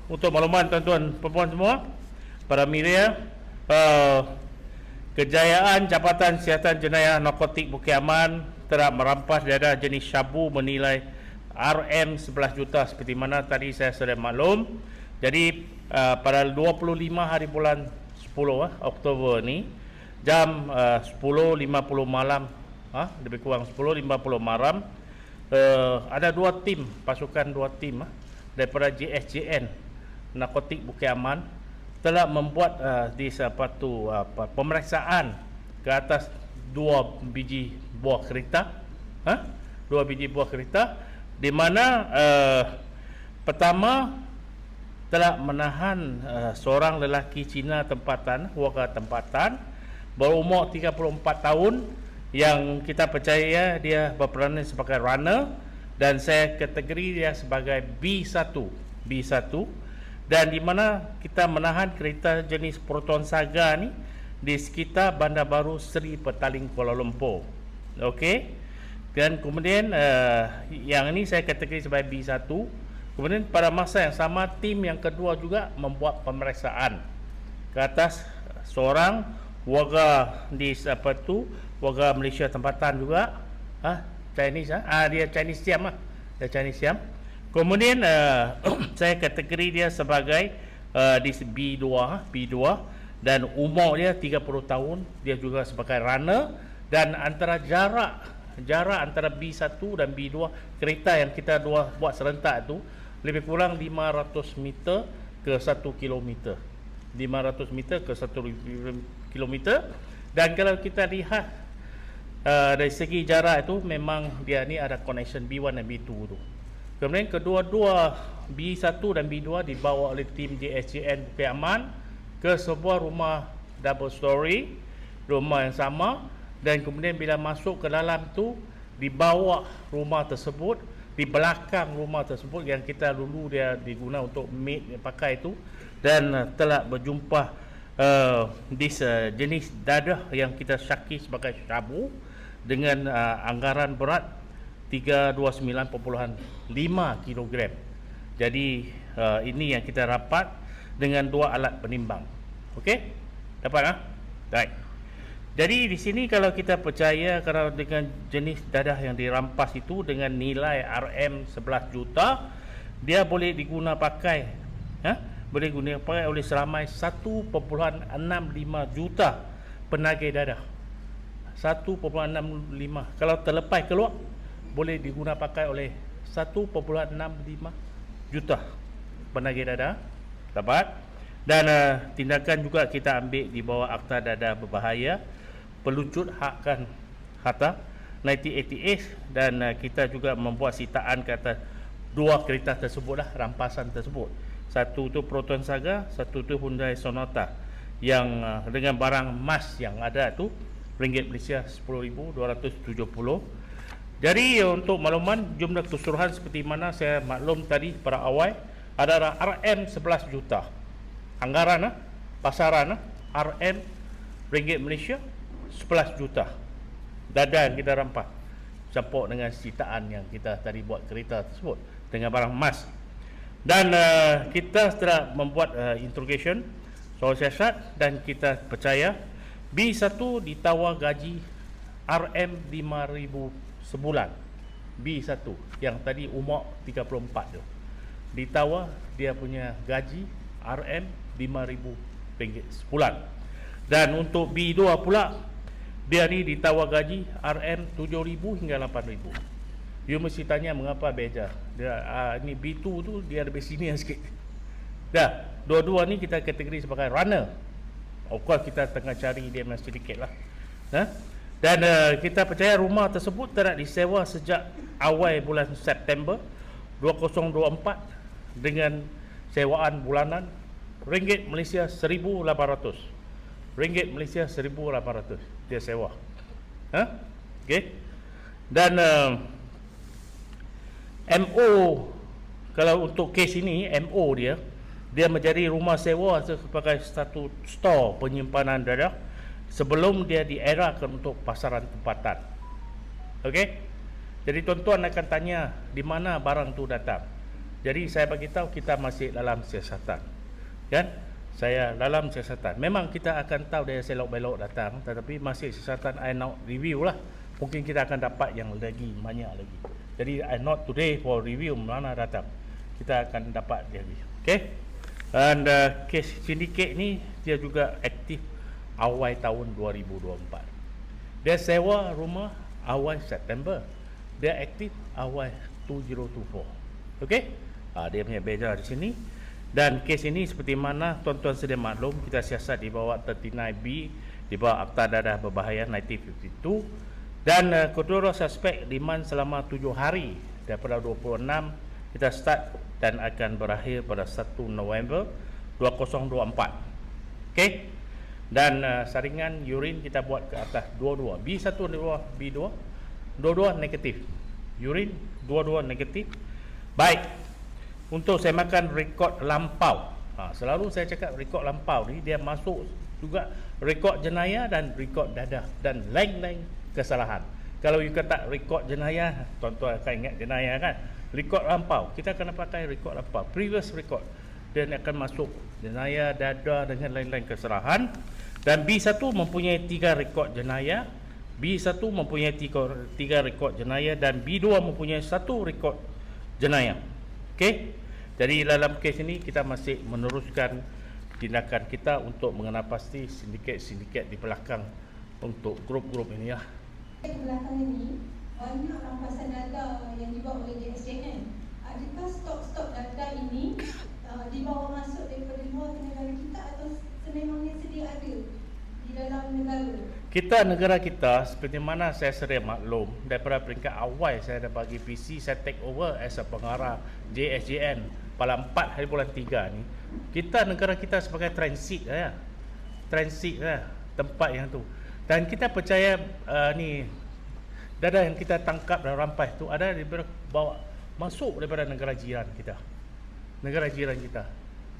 untuk makluman tuan-tuan perempuan semua, para media, kejayaan Jabatan Siasatan Jenayah Narkotik Bukit Aman telah merampas dadah jenis syabu menilai RM 11 juta seperti mana tadi saya sudah maklum. Jadi pada 25 hari bulan 10 Oktober ni jam 10.50 malam, lebih kurang 10.50 malam, ada dua tim, pasukan dua tim daripada JSJN Narkotik Bukit Aman telah membuat pemeriksaan ke atas dua biji buah kereta, di mana pertama telah menahan seorang lelaki Cina tempatan, warga tempatan berumur 34 tahun yang kita percaya dia berperanan sebagai runner, dan saya kategori dia sebagai B1 dan di mana kita menahan kereta jenis Proton Saga ni di sekitar Bandar Baru Seri Petaling, Kuala Lumpur. Okey. Dan kemudian yang ini saya kategori sebagai B1. Kemudian pada masa yang sama tim yang kedua juga membuat pemeriksaan ke atas seorang warga di warga Malaysia tempatan juga, Chinese, dia Chinese Siam dia Chinese Siam. Kemudian saya kategori dia sebagai di B2 dan umur dia 30 tahun, dia juga sebagai runner, dan antara jarak antara B1 dan B2 kereta yang kita buat serentak tu lebih kurang 500 meter ke 1 kilometer. 500 meter ke 1 kilometer. Dan kalau kita lihat dari segi jarak itu memang dia ni ada connection B1 dan B2 tu. Kemudian kedua-dua B1 dan B2 dibawa oleh tim JSJN Bukit Aman ke sebuah rumah double story, rumah yang sama, dan kemudian bila masuk ke dalam tu di bawah rumah tersebut, di belakang rumah tersebut yang kita dulu dia diguna untuk maid pakai itu, dan telah berjumpa jenis dadah yang kita syaki sebagai syabu dengan anggaran berat 329.5 kg. Jadi ini yang kita rapat dengan dua alat penimbang. Okey? Dapat Baik. Jadi di sini kalau kita percaya kalau dengan jenis dadah yang dirampas itu dengan nilai RM 11 juta, dia boleh diguna pakai boleh guna pakai oleh seramai 1.65 juta penagih dadah. 1.65. Kalau terlepas keluar boleh diguna pakai oleh 1.65 juta penagih dadah. Dapat. Dan tindakan juga kita ambil di bawah Akta Dadah Berbahaya, pelucut hakkan harta 1988, dan kita juga membuat sitaan ke atas dua kereta tersebutlah, rampasan tersebut. Satu tu Proton Saga, satu tu Hyundai Sonata yang dengan barang emas yang ada tu ringgit Malaysia 10,270. Jadi untuk makluman jumlah keseluruhan seperti mana saya maklum tadi pada awal adalah RM 11 juta. Anggaran pasaran RM ringgit Malaysia 11 juta. Dadah yang kita rampas campur dengan sitaan yang kita tadi buat kereta tersebut dengan barang emas. Dan kita setelah membuat interrogation soal siasat, dan kita percaya B1 ditawar gaji RM 5,000 sebulan. B1 yang tadi umur 34 tu ditawar dia punya gaji RM 5,000 ringgit sebulan. Dan untuk B2 pula dia ni ditawar gaji RM 7,000 hingga 8,000. You mesti tanya mengapa beza dia. Ni B2 tu dia lebih senior sikit. Dah, dua-dua ni kita kategori sebagai runner. Of course kita tengah cari dia masih sedikit lah. Dan kita percaya rumah tersebut telah disewa sejak awal bulan September 2024 dengan sewaan bulanan ringgit Malaysia 1,800. Ringgit Malaysia 1,800 dia sewa. Okey. Dan MO, kalau untuk kes ini MO dia menjadi rumah sewa sebagai satu store penyimpanan dadah sebelum dia dierakan untuk pasaran tempatan. Okey. Jadi tuan-tuan akan tanya di mana barang tu datang. Jadi saya bagi tahu kita masih dalam siasatan. Kan? Saya dalam siasatan. Memang kita akan tahu dia selok belok datang, tetapi masih siasatan. I not review lah. Mungkin kita akan dapat yang lagi banyak lagi. Jadi I not today for review mana datang. Kita akan dapat lagi. Okay? And kes syndicate ni dia juga aktif awal tahun 2024. Dia sewa rumah awal September. Dia aktif awal 2024. Okey? Dia punya beza di sini. Dan kes ini seperti mana tuan-tuan sedia maklum, kita siasat di bawah 39B, di bawah Akta Dadah Berbahaya 1952. Dan kedua suspek diman selama 7 hari daripada 26 kita start dan akan berakhir pada 1 November 2024. Okey? Dan saringan urin kita buat ke atas 22. B1 B2 dua-dua negatif. Urin dua-dua negatif. Baik. Untuk saya makan rekod lampau. Selalu saya cakap rekod lampau ni dia masuk juga rekod jenayah dan rekod dadah dan lain-lain kesalahan. Kalau you kata rekod jenayah, tuan-tuan akan ingat jenayah kan? Rekod lampau, kita akan pakai rekod lampau, previous record. Dan akan masuk jenayah, dadah dengan lain-lain kesalahan. Dan B1 mempunyai 3 rekod jenayah, B1 mempunyai 3 rekod jenayah dan B2 mempunyai 1 rekod jenayah. Okey. Jadi dalam kes ini kita masih meneruskan tindakan kita untuk mengenal pasti sindiket-sindiket di belakang untuk grup-grup ini lah. Di belakang ini banyak rampasan data yang dibawa oleh JSJN. Adakah stok-stok data ini dibawa masuk daripada luar negara kita atau sememangnya sedia ada di dalam negara? Kita negara kita seperti mana saya sedia maklum daripada peringkat awal saya dah bagi PC, saya take over as a pengarah JSJN pada 4 hari bulan 3 ni. Kita negara kita sebagai transit tempat yang tu. Dan kita percaya ni dadah yang kita tangkap dan rampas tu ada bawa masuk daripada negara jiran kita. Negara jiran kita.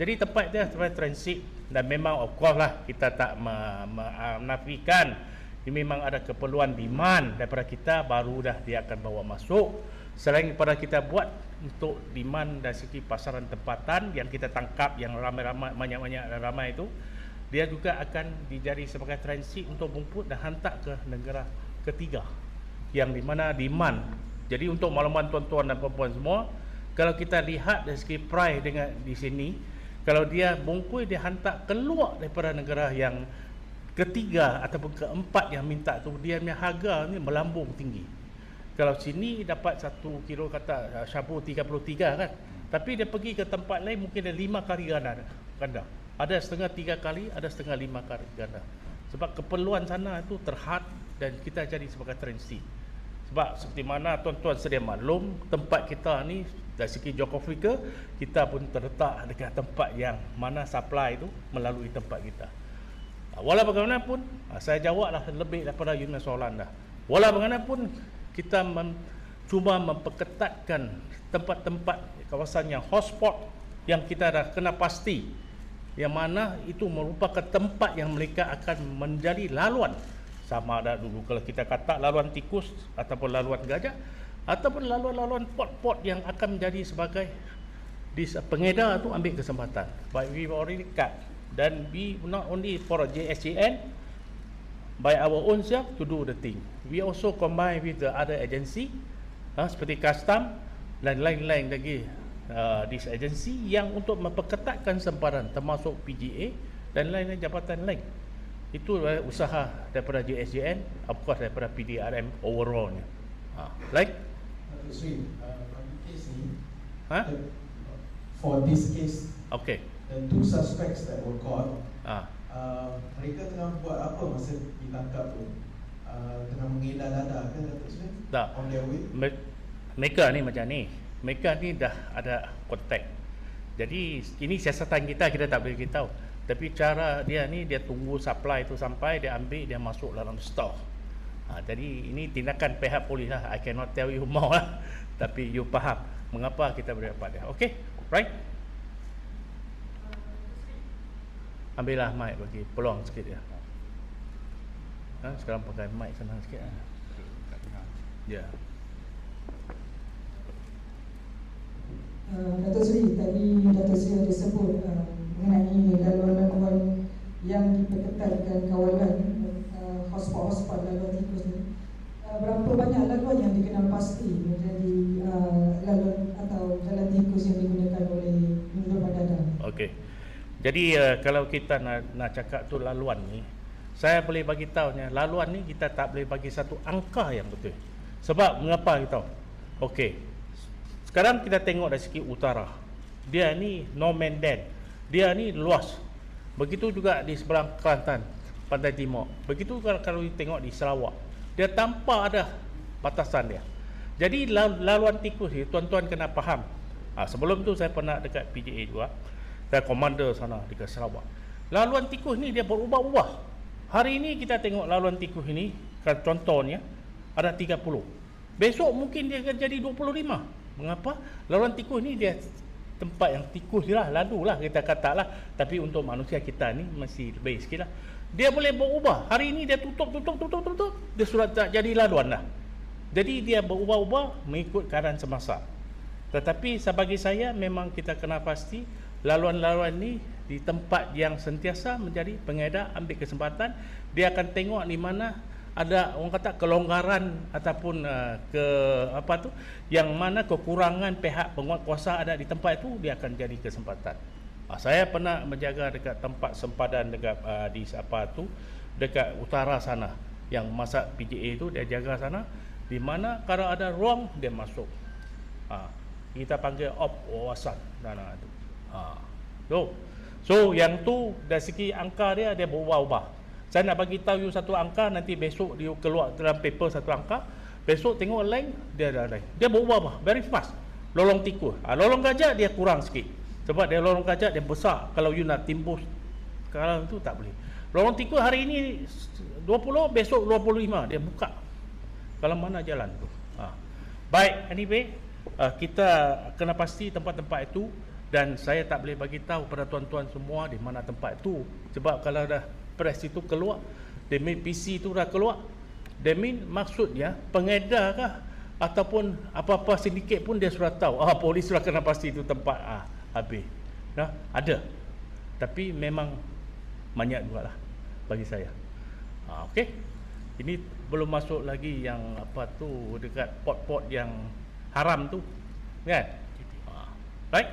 Jadi tempat dia tempat transit dan memang of course lah kita tak menafikan ini memang ada keperluan demand daripada kita baru dah dia akan bawa masuk. Selain daripada kita buat untuk demand dari segi pasaran tempatan yang kita tangkap yang ramai-ramai banyak-banyak dan ramai itu, dia juga akan dijadi sebagai transit untuk bumput dan hantar ke negara ketiga yang di mana demand. Jadi untuk makluman tuan-tuan dan puan-puan semua, kalau kita lihat dari segi price dengan di sini, kalau dia bungkus dia hantar keluar daripada negara yang ketiga ataupun keempat yang minta tu, dia punya harga ni melambung tinggi. Kalau sini dapat 1 kilo kata syabu 33 kan, tapi dia pergi ke tempat lain mungkin dia 5 kali ganda. Ada setengah 3 kali, ada setengah 5 kali ganda. Sebab keperluan sana itu terhad dan kita jadi sebagai transit. Sebab seperti mana tuan-tuan sedia maklum, tempat kita ni dari segi geografika kita pun terletak dekat tempat yang mana supply itu melalui tempat kita. Walau bagaimanapun, saya jawablah lebih daripada Yunus soalan dah. Walau bagaimanapun kita cuba memperketatkan tempat-tempat kawasan yang hotspot yang kita dah kena pasti yang mana itu merupakan tempat yang mereka akan menjadi laluan. Sama ada dulu kalau kita kata laluan tikus ataupun laluan gajah ataupun laluan-laluan pot-pot yang akan menjadi sebagai pengedar tu ambil kesempatan. But we already cut dan we not only for JSJN by our own self to do the thing. We also combine with the other agency seperti custom dan lain-lain lagi this agency yang untuk memperketatkan sempadan termasuk PGA dan lain-lain jabatan lain. Itu usaha daripada JSJN, of course daripada PDRM overallnya. Like? For this case, okay. The 2 suspects that were caught, mereka tengah buat apa masa ditangkap tu? Tengah mengedar dadah ke Datuk Seri? Tak. On their way? Mereka ni macam ni. Mereka ni dah ada kontak. Jadi ini siasatan kita tak boleh beritahu. Tapi cara dia ni, dia tunggu supply tu sampai, dia ambil, dia masuk dalam store. Jadi ini tindakan pihak polis lah. I cannot tell you more lah. Tapi you faham mengapa kita boleh dapat dia. Okay? Right? Ambillah mic bagi peluang sikit dia. Sekarang pakai mic senang sikit lah. Ya. Datuk Seri, tadi Datuk Seri ada sebut mengenai laluan-laluan yang diperketatkan kawalan hotspot laluan tikus ni. Berapa banyak laluan yang dikenal pasti menjadi laluan atau jalan tikus yang digunakan oleh penduduk bandar? Okey. Jadi kalau kita nak cakap tu laluan ni, saya boleh bagi tahunya laluan ni kita tak boleh bagi satu angka yang betul. Sebab mengapa kita tahu? Okey. Sekarang kita tengok dari segi utara. Dia ni no man land. Dia ni luas. Begitu juga di seberang Kelantan, pantai timur. Begitu kalau kita tengok di Sarawak. Dia tanpa ada batasan dia. Jadi laluan tikus ni tuan-tuan kena faham. Sebelum tu saya pernah dekat PJA juga. Saya komander sana dekat Sarawak. Laluan tikus ni dia berubah-ubah. Hari ini kita tengok laluan tikus ini, contohnya ada 30. Besok mungkin dia akan jadi 25. Mengapa? Laluan tikus ni dia tempat yang tikus lah, lalu lah kita kata lah. Tapi untuk manusia kita ni masih lebih sikit lah. Dia boleh berubah. Hari ini dia tutup. Dia sudah tak jadi laluan lah. Jadi dia berubah-ubah mengikut keadaan semasa. Tetapi bagi saya memang kita kena pasti laluan-laluan ni di tempat yang sentiasa menjadi pengedar ambil kesempatan. Dia akan tengok di mana ada orang kata kelonggaran ataupun yang mana kekurangan pihak penguatkuasa ada di tempat itu, dia akan jadi kesempatan. Saya pernah menjaga dekat tempat sempadan dekat dekat utara sana, yang masa PJA itu dia jaga sana, di mana kalau ada ruang dia masuk. Kita panggil wawasan sana itu. So yang tu dari segi angka dia berubah-ubah. Saya nak bagi tahu you satu angka, nanti besok dia keluar dalam paper satu angka, besok tengok lain, dia ada lain. Dia berubah very fast. Lolong tikus. Lolong gajah dia kurang sikit. Sebab dia lolong gajah dia besar. Kalau you nak timbus kalau itu tak boleh. Lolong tikus hari ini 20, besok 25 dia buka. Kalau mana jalan tu. Baik, anyway, kita kena pasti tempat-tempat itu, dan saya tak boleh bagi tahu pada tuan-tuan semua di mana tempat itu. Sebab kalau dah press itu keluar, demin PC itu dah keluar, demin maksudnya pengedar kah ataupun apa-apa sindiket pun dia sudah tahu. Polis sudah kena pasti itu tempat habis. Ada. Tapi memang banyak jugalah bagi saya. Okey. Ini belum masuk lagi yang dekat pot-pot yang haram tu. Kan? Baik.